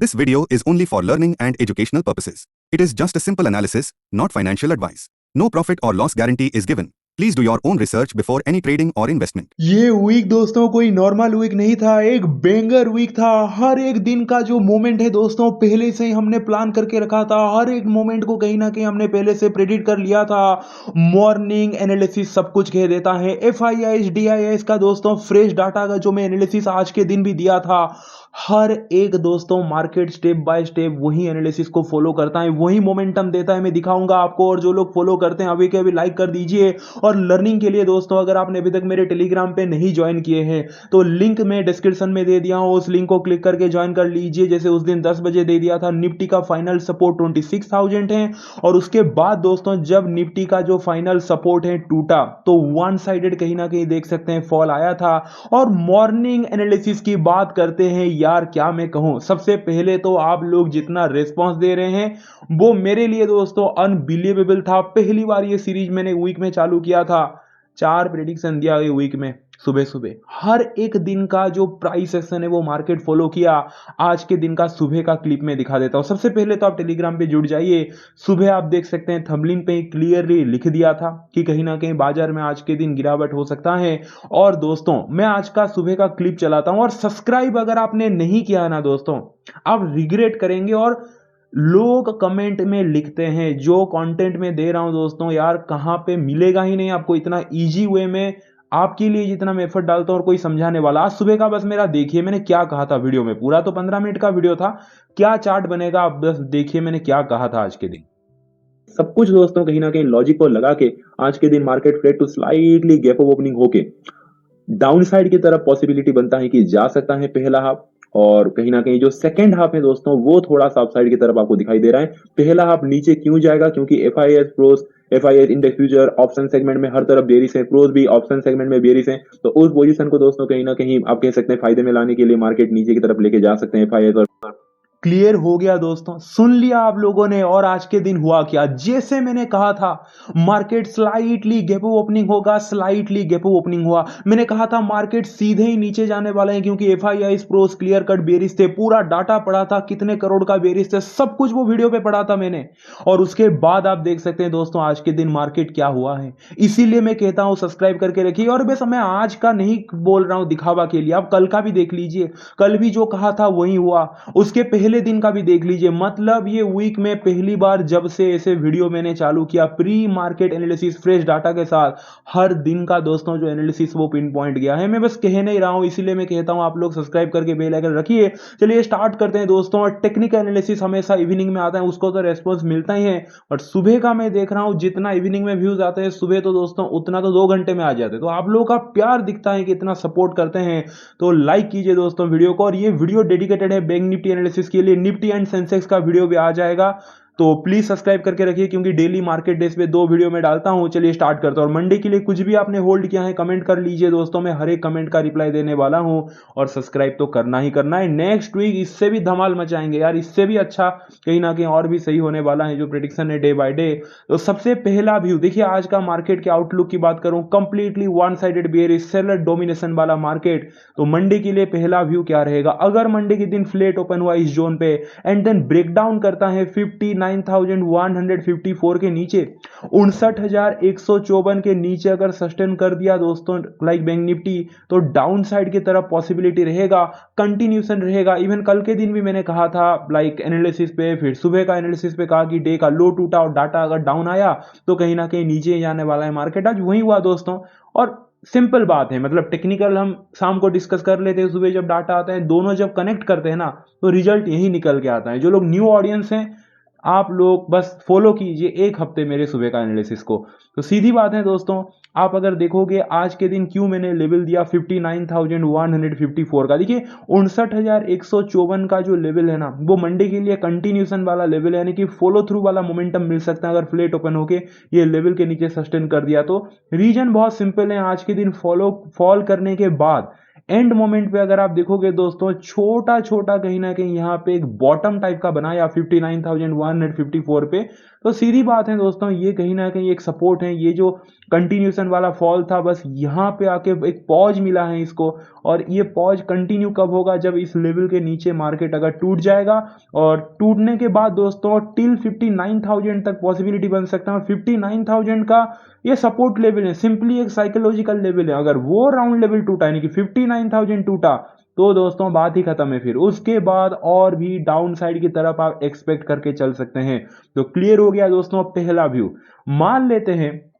This video is only for learning and educational purposes. It is just a simple analysis, not financial advice. No profit or loss guarantee is given. Please do your own research before any trading or investment. ये week दोस्तों कोई normal week नहीं था, एक banger week था। हर एक दिन का जो मोमेंट है दोस्तों पहले से ही हमने प्लान करके रखा था। हर एक मोमेंट को कहीं ना कहीं हमने पहले से प्रेडिक्ट कर लिया था। मॉर्निंग एनालिसिस सब कुछ कह देता है। एफआईआईएस डीआईआईएस का दोस्तों फ्रेश डाटा का जो मैं एनालिसिस आज के दिन भी दिया था, हर एक दोस्तों मार्केट स्टेप बाय स्टेप वही एनालिसिस को फॉलो करता है, वही मोमेंटम देता है। मैं दिखाऊंगा आपको, और जो लोग फॉलो करते हैं अभी के अभी लाइक कर दीजिए। और लर्निंग के लिए दोस्तों अगर आपने अभी तक मेरे टेलीग्राम पे नहीं ज्वाइन किए हैं तो लिंक मैं डिस्क्रिप्शन में दे दिया हूं, उस लिंक को क्लिक करके ज्वाइन कर लीजिए। जैसे उस दिन 10 बजे दे दिया था। निफ्टी का फाइनल सपोर्ट 26,000 है, और उसके बाद दोस्तों जब निफ्टी का जो फाइनल सपोर्ट है टूटा तो वन साइडेड कहीं ना कहीं देख सकते हैं फॉल आया था। और मॉर्निंग एनालिसिस की बात करते हैं, यार क्या मैं कहूं, सबसे पहले तो आप लोग जितना रिस्पांस दे रहे हैं वो मेरे लिए दोस्तों अनबिलीवेबल था। पहली बार ये सीरीज मैंने वीक में चालू किया था, 4 प्रेडिक्शन दिया ये वीक में सुबह सुबह। हर एक दिन का जो प्राइस एक्शन है वो मार्केट फॉलो किया। आज के दिन का सुबह का क्लिप में दिखा देता हूं। सबसे पहले तो आप टेलीग्राम पे जुड़ जाइए। सुबह आप देख सकते हैं थंबनेल पे क्लियरली लिख दिया था कि कहीं ना कहीं बाजार में आज के दिन गिरावट हो सकता है। और दोस्तों मैं आज का सुबह का क्लिप चलाता हूं, और सब्सक्राइब अगर आपने नहीं किया ना दोस्तों आप रिग्रेट करेंगे। और लोग कमेंट में लिखते हैं जो कंटेंट में दे रहा हूं दोस्तों, यार कहां पे मिलेगा ही नहीं आपको इतना इजी वे में आपके लिए जितना मैं एफर्ट डालता हूं और कोई समझाने वाला। आज सुबह का बस मेरा देखिए मैंने क्या कहा था वीडियो में, पूरा तो 15 मिनट का वीडियो था, क्या चार्ट बनेगा आप बस देखिए मैंने क्या कहा था आज के दिन। सब कुछ दोस्तों कहीं ना कहीं लॉजिक को लगा के आज के दिन market flat to slightly gap up opening होके डाउन साइड की तरफ पॉसिबिलिटी बनता है कि जा सकता है पहला हाफ। और कहीं ना कहीं जो सेकंड हाफ है दोस्तों वो थोड़ा सा अपसाइड की तरफ आपको दिखाई दे रहा है। पहला हाफ नीचे क्यों जाएगा, क्योंकि FIS index future option segment में हर तरफ बेरिश है, प्रोज भी ऑप्शन सेगमेंट में बेरिश है। तो उस पोजीशन को दोस्तों कहीं ना कहीं आप कह सकते हैं फायदे में लाने के लिए मार्केट नीचे की तरफ लेके जा सकते हैं एफआईएस। और क्लियर हो गया दोस्तों, सुन लिया आप लोगों ने। और आज के दिन हुआ क्या, जैसे मैंने कहा था मार्केट स्लाइटली गैप ओपनिंग होगा, स्लाइटली गैप ओपनिंग हुआ। मैंने कहा था मार्केट सीधे ही नीचे जाने वाला है, क्योंकि एफआईआईएस प्रोस क्लियर कट बेरिश थे, पूरा डाटा पड़ा था कितने करोड़ का बेरिश थे, सब कुछ वो वीडियो पे पढ़ा था मैंने। और उसके बाद आप देख सकते हैं दोस्तों आज के दिन मार्केट क्या हुआ है। इसीलिए मैं कहता हूं सब्सक्राइब करके रखिए। और बस मैं आज का नहीं बोल रहा हूं दिखावा के लिए, आप कल का भी देख लीजिए, कल भी जो कहा था वही हुआ। उसके पहले दिन का भी देख लीजिए। मतलब ये वीक में पहली बार जब से ऐसे वीडियो मैंने चालू किया pre market analysis fresh data के साथ, हर दिन का दोस्तों जो एनालिसिस वो पिन पॉइंट गया है। मैं बस कह नहीं रहा हूं, इसीलिए मैं कहता हूं आप लोग सब्सक्राइब करके बेल आइकन रखिए। चलिए स्टार्ट करते हैं दोस्तों। और टेक्निकल एनालिसिस हमेशा इवनिंग में आता है, उसको तो रेस्पॉन्स मिलता ही है, बट सुबह का मैं देख रहा हूं जितना इवनिंग में व्यूज आते हैं सुबह तो दोस्तों उतना तो 2 घंटे में आ जाते हैं। तो आप लोगों का प्यार दिखता है कि इतना सपोर्ट करते हैं, तो लाइक कीजिए दोस्तों वीडियो को। और ये वीडियो डेडिकेटेड है बैंक निफ्टी एनालिसिस के लिए। निफ्टी एंड सेंसेक्स का वीडियो भी आ जाएगा, तो प्लीज सब्सक्राइब करके रखिए, क्योंकि डेली मार्केट डेज पे 2 वीडियो में डालता हूं। चलिए स्टार्ट करता हूं। और मंडे के लिए कुछ भी आपने होल्ड किया है कमेंट कर लीजिए दोस्तों, मैं हर एक कमेंट का रिप्लाई देने वाला हूं। और सब्सक्राइब तो करना ही करना है। नेक्स्ट वीक इससे भी धमाल मचाएंगे यार, इससे भी अच्छा कहीं ना कहीं और भी सही होने वाला है जो प्रेडिक्शन है डे बाय डे। तो सबसे पहला व्यू देखिए, आज का मार्केट के आउटलुक की बात करूं, completely one sided bearish seller domination वाला मार्केट। तो मंडे के लिए पहला व्यू क्या रहेगा, अगर मंडे के दिन फ्लैट ओपन हुआ इस जोन पे एंड देन ब्रेकडाउन करता है 59,154 के नीचे, 59,154 के नीचे अगर सस्टेन कर दिया दोस्तों लाइक बैंक निफ्टी, तो डाउन साइड की तरफ पॉसिबिलिटी रहेगा, कंटिन्यूशन रहेगा। इवन कल के दिन भी मैंने कहा था लाइक एनालिसिस पे, फिर सुबह का एनालिसिस पे कहा कि डे का लो टूटा और डाटा अगर डाउन आया तो कहीं ना कहीं नीचे जाने वाला है मार्केट। आज वही हुआ दोस्तों। और सिंपल बात है, मतलब टेक्निकल हम शाम को डिस्कस कर लेते हैं, सुबह जब डाटा आता है दोनों जब कनेक्ट करते हैं ना तो रिजल्ट यही निकल के आता है। जो लोग न्यू ऑडियंस हैं आप लोग बस फॉलो कीजिए एक हफ्ते मेरे सुबह का एनालिसिस को। तो सीधी बात है दोस्तों, आप अगर देखोगे आज के दिन क्यों मैंने लेवल दिया 59,154 का, देखिए 59,154 का जो लेवल है ना वो मंडे के लिए कंटिन्यूशन वाला लेवल है, यानी कि फॉलो थ्रू वाला मोमेंटम मिल सकता है अगर फ्लैट ओपन होके ये लेवल के नीचे सस्टेन कर दिया तो। रीजन बहुत सिंपल है, आज के दिन फॉल करने के बाद एंड मोमेंट पे अगर आप देखोगे दोस्तों छोटा छोटा कहीं ना कहीं यहाँ पे एक बॉटम टाइप का बनाया 59,154 पे। तो सीधी बात है दोस्तों, ये कहीं ना कहीं एक सपोर्ट है। ये जो कंटिन्यूशन वाला फॉल था, बस यहाँ पे आके एक पॉज मिला है इसको, और ये पॉज कंटिन्यू कब होगा, जब इस लेवल के नीचे मार्केट अगर टूट जाएगा, और टूटने के बाद दोस्तों टिल 59,000 तक पॉसिबिलिटी बन सकता है। 59,000 का ये सपोर्ट लेवल है, सिंपली एक साइकोलॉजिकल लेवल है। अगर वो राउंड लेवल टूटा यानी कि 59,000 टूटा तो दोस्तों बात ही खत्म है। फिर उसके बाद और भी डाउन साइड की तरफ आप एक्सपेक्ट करके चल सकते हैं। तो क्लियर हो गया दोस्तों पहला व्यू। मान लेते हैं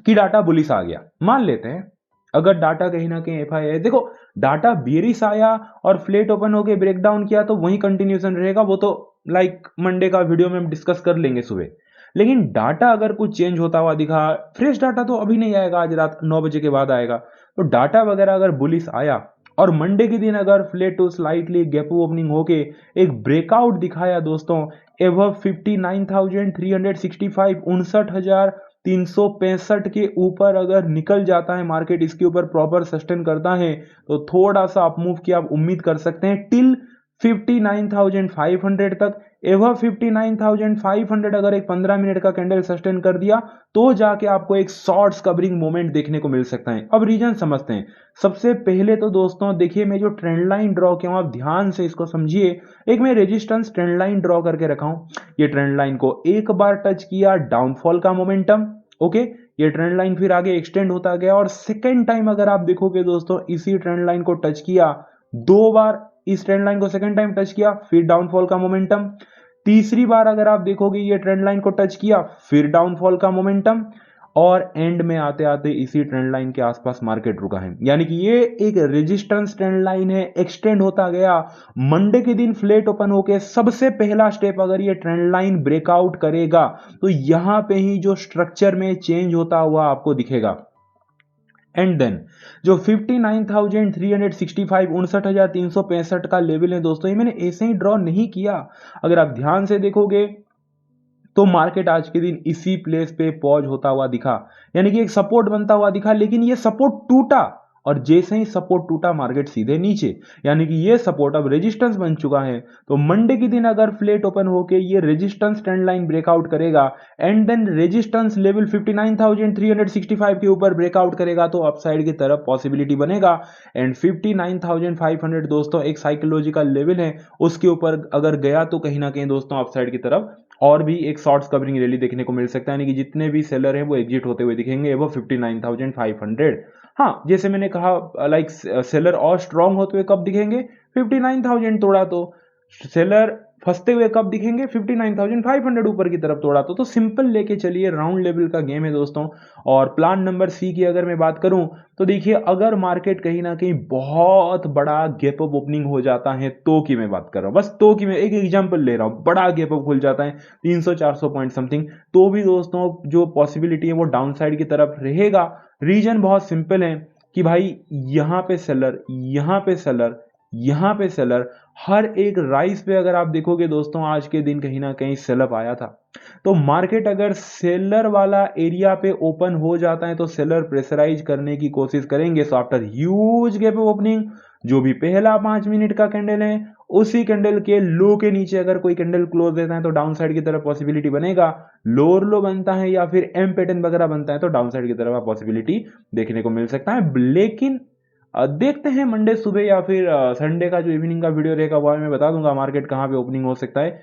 कि डाटा बुलिश आ गया, मान लेते हैं अगर डाटा कहीं ना कहीं एफ आई है, देखो डाटा बेरिश आया और फ्लेट ओपन होके ब्रेकडाउन किया तो वही कंटिन्यूशन रहेगा, वो तो लाइक मंडे का वीडियो में हम डिस्कस कर लेंगे सुबह। लेकिन डाटा अगर कुछ चेंज होता हुआ दिखा, फ्रेश डाटा तो अभी नहीं आएगा, आज रात 9 बजे के बाद आएगा, तो डाटा वगैरह अगर बुलिश आया और मंडे के दिन अगर flat to slightly gap opening होके एक ब्रेकआउट दिखाया दोस्तों एवं 59,365 59,365 के ऊपर अगर निकल जाता है मार्केट, इसके ऊपर प्रॉपर सस्टेन करता है, तो थोड़ा सा अप मूव की आप उम्मीद कर सकते हैं टिल 59,500 तक। एवं 59,500 अगर एक 15 मिनट का कैंडल सस्टेन कर दिया तो जाके आपको एक शॉर्ट्स कवरिंग मोमेंट देखने को मिल सकता है। अब रीजन समझते हैं। सबसे पहले तो दोस्तों देखिए, मैं जो ट्रेंड लाइन ड्रॉ किया हूं, आप ध्यान से इसको समझिए। एक मैं रेजिस्टेंस ट्रेंड लाइन ड्रॉ करके रखा हूं, ये ट्रेंड लाइन को एक बार टच किया, डाउनफॉल का मोमेंटम, ओके, ये ट्रेंड लाइन फिर आगे एक्सटेंड होता गया, और सेकेंड टाइम अगर आप देखोगे दोस्तों इसी ट्रेंड लाइन को टच किया, दो बार इस ट्रेंड लाइन को सेकेंड टाइम टच किया, फिर डाउनफॉल का मोमेंटम, तीसरी बार अगर आप देखोगे ये ट्रेंड लाइन को टच किया, फिर डाउनफॉल का मोमेंटम, और एंड में आते आते इसी ट्रेंड लाइन के आसपास मार्केट रुका है। यानी कि ये एक रेजिस्टेंस ट्रेंड लाइन है, एक्सटेंड होता गया। मंडे के दिन फ्लैट ओपन होके सबसे पहला स्टेप अगर ये ट्रेंड लाइन ब्रेकआउट करेगा तो यहां पे ही जो स्ट्रक्चर में चेंज होता हुआ आपको दिखेगा। एंड देन जो 59,365 59,365 का लेवल है दोस्तों, ये मैंने ऐसे ही ड्रॉ नहीं किया। अगर आप ध्यान से देखोगे तो मार्केट आज के दिन इसी प्लेस पे पॉज होता हुआ दिखा, यानी कि एक सपोर्ट बनता हुआ दिखा, लेकिन ये सपोर्ट टूटा, और जैसे ही सपोर्ट टूटा मार्केट सीधे नीचे, यानी कि ये सपोर्ट अब रेजिस्टेंस बन चुका है। तो मंडे के दिन अगर फ्लैट ओपन होके ये रेजिस्टेंस ट्रेंड लाइन ब्रेकआउट करेगा एंड देन रेजिस्टेंस लेवल 59,365 के ऊपर ब्रेकआउट करेगा तो अपसाइड की तरफ पॉसिबिलिटी बनेगा। एंड 59,500 दोस्तों एक साइकोलॉजिकल लेवल है, उसके ऊपर अगर गया तो कहीं ना कहीं दोस्तों अपसाइड की तरफ और भी एक शॉर्ट्स कवरिंग रैली देखने को मिल सकता है, यानी कि जितने भी सेलर हैं वो एग्जिट होते हुए दिखेंगे वो 59,500। हाँ, जैसे मैंने कहा लाइक सेलर और स्ट्रांग होते हुए कब दिखेंगे, 59,000 तोड़ा तो सेलर फंसते हुए कब दिखेंगे, 59,500 ऊपर की तरफ तोड़ा तो सिंपल लेके चलिए, राउंड लेवल का गेम है दोस्तों। और प्लान नंबर सी की अगर मैं बात करूं तो देखिए, अगर मार्केट कहीं ना कहीं बहुत बड़ा गैप अप ओपनिंग हो जाता है, तो की मैं बात कर रहा हूं, बस तो की मैं एक एग्जांपल ले रहा हूं, बड़ा गैप अप खुल जाता है 300-400 पॉइंट समथिंग, तो भी दोस्तों जो पॉसिबिलिटी है वो डाउन साइड की तरफ रहेगा। रीजन बहुत सिंपल है कि भाई यहां पे सेलर, यहां पे सेलर, यहां पे सेलर, हर एक राइस पे अगर आप देखोगे दोस्तों आज के दिन कहीं ना कहीं सेलअप आया था। तो मार्केट अगर सेलर वाला एरिया पे ओपन हो जाता है तो सेलर प्रेशराइज करने की कोशिश करेंगे। So after huge gap opening, जो भी पहला 5 मिनट का कैंडल है उसी कैंडल के लो के नीचे अगर कोई कैंडल क्लोज देता है तो डाउन साइड की तरफ पॉसिबिलिटी बनेगा। लोअर लो बनता है या फिर एम पैटर्न वगैरह बनता है तो डाउन साइड की तरफ पॉसिबिलिटी देखने को मिल सकता है। लेकिन देखते हैं मंडे सुबह या फिर संडे का जो इवनिंग का वीडियो रहेगा वो मैं बता दूंगा मार्केट कहाँ पे ओपनिंग हो सकता है।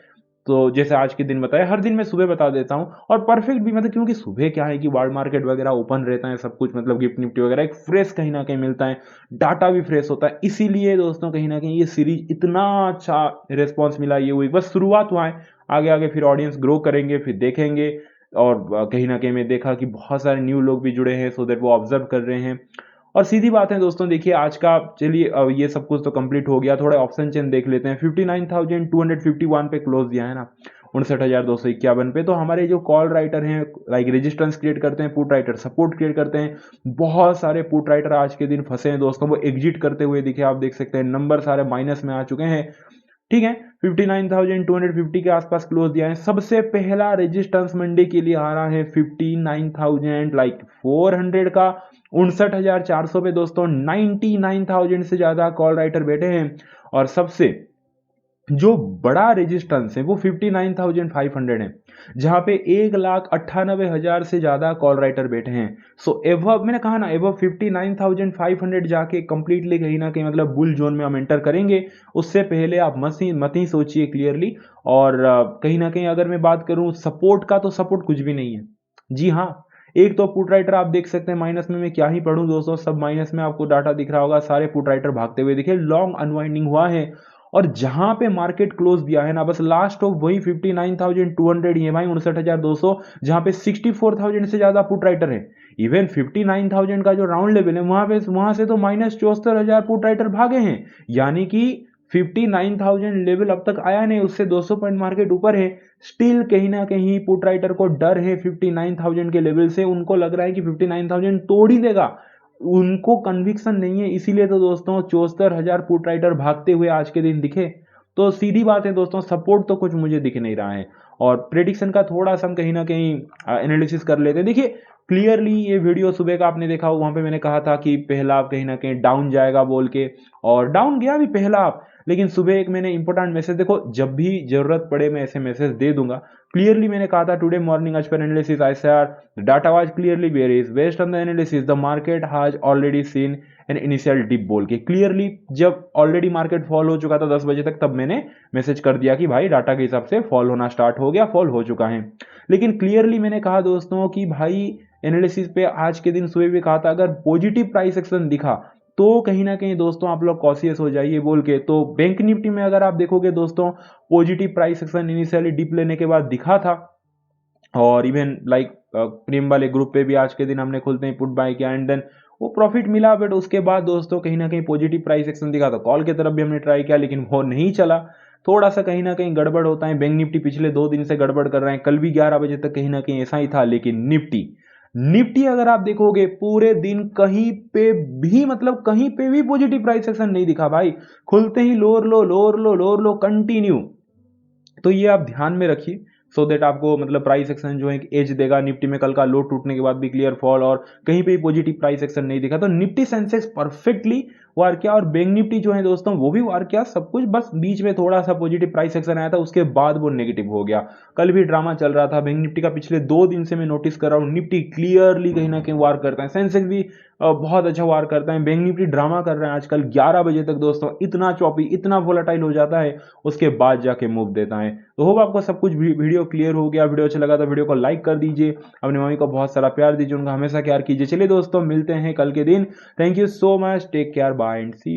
तो जैसे आज के दिन बताया, हर दिन मैं सुबह बता देता हूँ और परफेक्ट भी, मतलब क्योंकि सुबह क्या है कि वर्ल्ड मार्केट वगैरह ओपन रहता है, सब कुछ मतलब गिफ्ट निफ्टी वगैरह एक फ्रेश कहीं ना कहीं मिलता है, डाटा भी फ्रेश होता है। इसीलिए दोस्तों कहीं ना कहीं ये सीरीज इतना अच्छा रिस्पॉन्स मिला, ये हुई बस शुरुआत हुआ है, आगे आगे फिर ऑडियंस ग्रो करेंगे, फिर देखेंगे। और कहीं ना कहीं मैं देखा कि बहुत सारे न्यू लोग भी जुड़े हैं, सो दैट वो ऑब्जर्व कर रहे हैं। और सीधी बात है दोस्तों, देखिए आज का, चलिए ये सब कुछ तो कंप्लीट हो गया, थोड़ा ऑप्शन चेन देख लेते हैं। 59,251 पे क्लोज दिया है ना, 59,251 पे। तो हमारे जो कॉल राइटर हैं लाइक रेजिस्टेंस क्रिएट करते हैं, पुट राइटर सपोर्ट क्रिएट करते हैं, बहुत सारे पुट राइटर आज के दिन फंसे हैं दोस्तों, वो एग्जिट करते हुए दिखे, आप देख सकते हैं नंबर सारे माइनस में आ चुके हैं। ठीक है। 59,250 के आसपास क्लोज दिया है। सबसे पहला रेजिस्टेंस मंडे के लिए आ रहा है 59,000 लाइक 400 का। 59,400 पे दोस्तों 99,000 से ज्यादा कॉल राइटर बैठे हैं और सबसे जो बड़ा रेजिस्टेंस है वो 59,500 है, जहां पे 1,98,000 से ज्यादा कॉल राइटर बैठे हैं। सो एवब मैंने कहा ना, एवब 59,500 जाके कंप्लीटली कहीं ना कहीं मतलब बुल जोन में हम एंटर करेंगे। उससे पहले आप मत ही सोचिए क्लियरली। और कहीं ना कहीं अगर मैं बात करूं सपोर्ट का, तो सपोर्ट कुछ भी नहीं है। जी हाँ, एक तो पुट राइटर आप देख सकते हैं माइनस में, मैं क्या ही पढ़ूं दोस्तों, सब माइनस में आपको डाटा दिख रहा होगा, सारे पुट राइटर भागते हुए दिखे, लॉन्ग अनवाइंडिंग हुआ है। और जहां पे मार्केट क्लोज दिया है ना, बस लास्ट ऑफ वही 59,200 ही है भाई, 59,200, जहां पे 64,000 से ज्यादा पुट राइटर है। इवन 59,000 का जो राउंड लेवल है वहां से तो -74,000 पुट राइटर भागे हैं। यानी कि 59,000 लेवल अब तक आया नहीं, उससे 200 पॉइंट मार्केट ऊपर है। स्टिल कहीं ना कहीं पुट राइटर को डर है 59,000 के लेवल से, उनको लग रहा है कि 59,000 तोड़ ही देगा, उनको कन्विक्शन नहीं है। इसीलिए तो दोस्तों 74,000 पुट राइटर भागते हुए आज के दिन दिखे। तो सीधी बात है दोस्तों, सपोर्ट तो कुछ मुझे दिख नहीं रहा है। और प्रेडिक्शन का थोड़ा सा हम कहीं ना कहीं एनालिसिस कर लेते हैं। देखिए क्लियरली ये वीडियो सुबह का आपने देखा हो, वहां पे मैंने कहा था कि पहला आप कहीं ना कहीं डाउन जाएगा बोल के, और डाउन गया भी पहला आप। लेकिन सुबह एक मैंने इंपॉर्टेंट मैसेज, देखो जब भी जरूरत पड़े मैं ऐसे मैसेज दे दूंगा। क्लियरली मैंने कहा था today morning as per analysis I said the data was clearly bearish based on the analysis the market has already seen an initial dip बोल के। क्लियरली जब ऑलरेडी मार्केट फॉल हो चुका था 10 बजे तक, तब मैंने मैसेज कर दिया कि भाई डाटा के हिसाब से फॉल होना स्टार्ट हो गया, फॉल हो चुका है। लेकिन क्लियरली मैंने कहा दोस्तों कि भाई एनालिसिस पे आज के दिन सुबह भी कहा था, अगर पॉजिटिव प्राइस एक्शन दिखा तो कहीं ना कहीं दोस्तों आप लोग कॉशियस हो जाइए बोल के। तो बैंक निफ्टी में अगर आप देखोगे दोस्तों, positive price action initially dip लेने के बाद दिखा था। और इवन लाइक प्रीम वाले ग्रुप पे भी आज के दिन हमने खुलते ही पुट बाय किया एंड देन वो प्रॉफिट मिला। बट उसके बाद दोस्तों कहीं ना कहीं पॉजिटिव प्राइस एक्शन दिखा, तो कॉल की तरफ भी हमने ट्राई किया लेकिन वो नहीं चला। थोड़ा सा कहीं ना कहीं गड़बड़ होता है। बैंक निफ्टी पिछले 2 दिन से गड़बड़ कर रहे हैं, कल भी 11 बजे तक कहीं ना कहीं ऐसा ही था। लेकिन निफ्टी अगर आप देखोगे पूरे दिन कहीं पे भी, मतलब कहीं पे भी पॉजिटिव प्राइस एक्शन नहीं दिखा भाई। खुलते ही लोअर लो लोअर लो लोअर लो कंटिन्यू। तो ये आप ध्यान में रखिए, सो देट आपको मतलब प्राइस एक्शन जो है एज देगा। निफ्टी में कल का लो टूटने के बाद भी क्लियर फॉल और कहीं पे पॉजिटिव प्राइस एक्शन नहीं दिखा, तो निफ्टी सेंसेक्स परफेक्टली वार किया और बैंक निफ्टी जो है दोस्तों वो भी वार किया। सब कुछ बस बीच में थोड़ा सा पॉजिटिव प्राइस एक्शन आया था, उसके बाद वो नेगेटिव हो गया। कल भी ड्रामा चल रहा था बैंक निफ्टी का, पिछले 2 दिन से मैं नोटिस कर रहा हूँ निफ्टी क्लियरली कहीं ना कहीं वार करता है, सेंसेक्स भी बहुत अच्छा वार करता है। बैंक निफ्टी ड्रामा कर रहे हैं आजकल 11 बजे तक दोस्तों, इतना चॉपी इतना वोलेटाइल हो जाता है, उसके बाद जाके मूव देता है। तो होप आपको सब कुछ वीडियो क्लियर हो गया। वीडियो अच्छा लगा तो वीडियो को लाइक कर दीजिए, अपनी मम्मी को बहुत सारा प्यार दीजिए, उनका हमेशा प्यार कीजिए। चलिए दोस्तों मिलते हैं कल के दिन। Thank you so much, take care, bye and C.